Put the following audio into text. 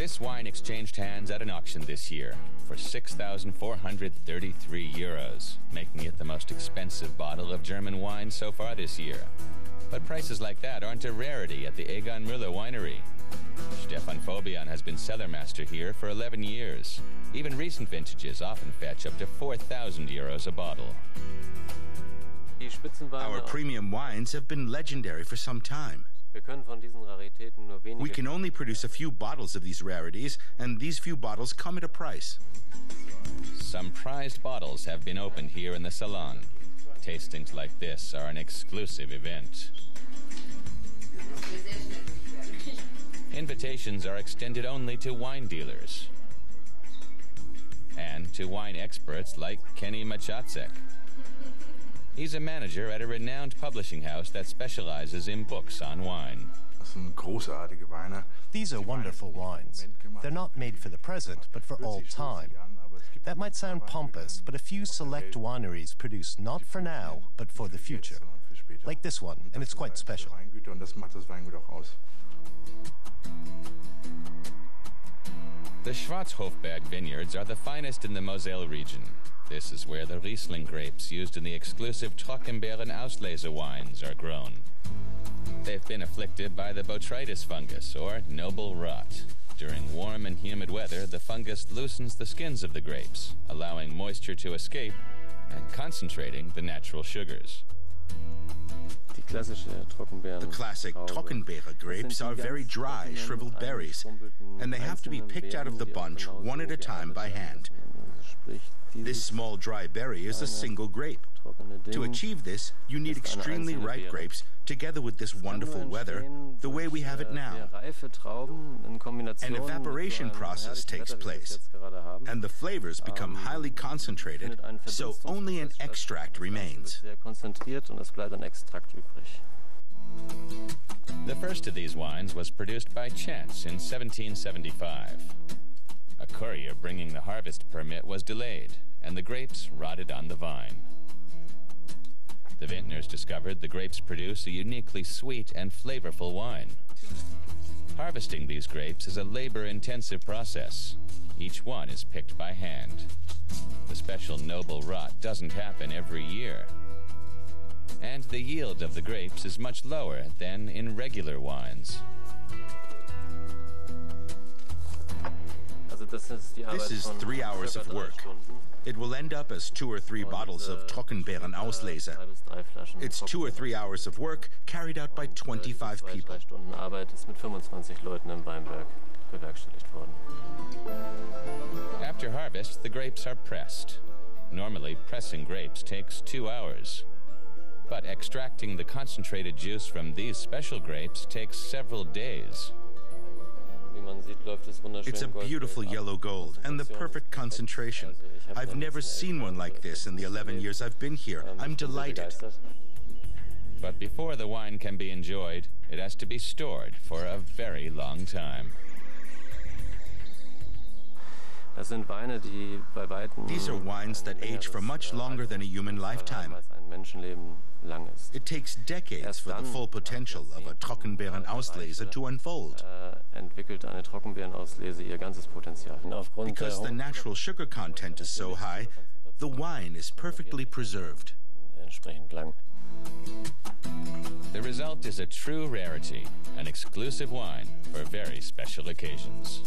This wine exchanged hands at an auction this year for 6,433 euros, making it the most expensive bottle of German wine so far this year. But prices like that aren't a rarity at the Egon Müller winery. Stefan Fabian has been cellar master here for 11 years. Even recent vintages often fetch up to 4,000 euros a bottle. Our premium wines have been legendary for some time. We can only produce a few bottles of these rarities, and these few bottles come at a price. Some prized bottles have been opened here in the salon. Tastings like this are an exclusive event. Invitations are extended only to wine dealers and to wine experts like Kenny Maczacek. He's a manager at a renowned publishing house that specializes in books on wine. These are wonderful wines. They're not made for the present, but for all time. That might sound pompous, but a few select wineries produce not for now, but for the future. Like this one, and it's quite special. The Schwarzhofberg vineyards are the finest in the Moselle region. This is where the Riesling grapes used in the exclusive Trockenbeeren Auslese wines are grown. They've been afflicted by the botrytis fungus, or noble rot. During warm and humid weather, the fungus loosens the skins of the grapes, allowing moisture to escape and concentrating the natural sugars. The classic Trockenbeere grapes are very dry, shriveled berries, and they have to be picked out of the bunch one at a time by hand. This small dry berry is a single grape. To achieve this, you need extremely ripe grapes together with this wonderful weather, the way we have it now. An evaporation process takes place, and the flavors become highly concentrated, so only an extract remains. The first of these wines was produced by chance in 1775. A courier bringing the harvest permit was delayed, and the grapes rotted on the vine. The vintners discovered the grapes produce a uniquely sweet and flavorful wine. Harvesting these grapes is a labor-intensive process. Each one is picked by hand. The special noble rot doesn't happen every year. And the yield of the grapes is much lower than in regular wines. This is 3 hours of work. It will end up as 2 or 3 bottles of Trockenbeeren Auslese. It's 2 or 3 hours of work carried out by 25 people. After harvest, the grapes are pressed. Normally, pressing grapes takes 2 hours. But extracting the concentrated juice from these special grapes takes several days. It's a beautiful yellow gold and the perfect concentration. I've never seen one like this in the 11 years I've been here. I'm delighted. But before the wine can be enjoyed, it has to be stored for a very long time. These are wines that age for much longer than a human lifetime. It takes decades for the full potential of a Trockenbeeren Auslese to unfold. Because the natural sugar content is so high, the wine is perfectly preserved. The result is a true rarity, an exclusive wine for very special occasions.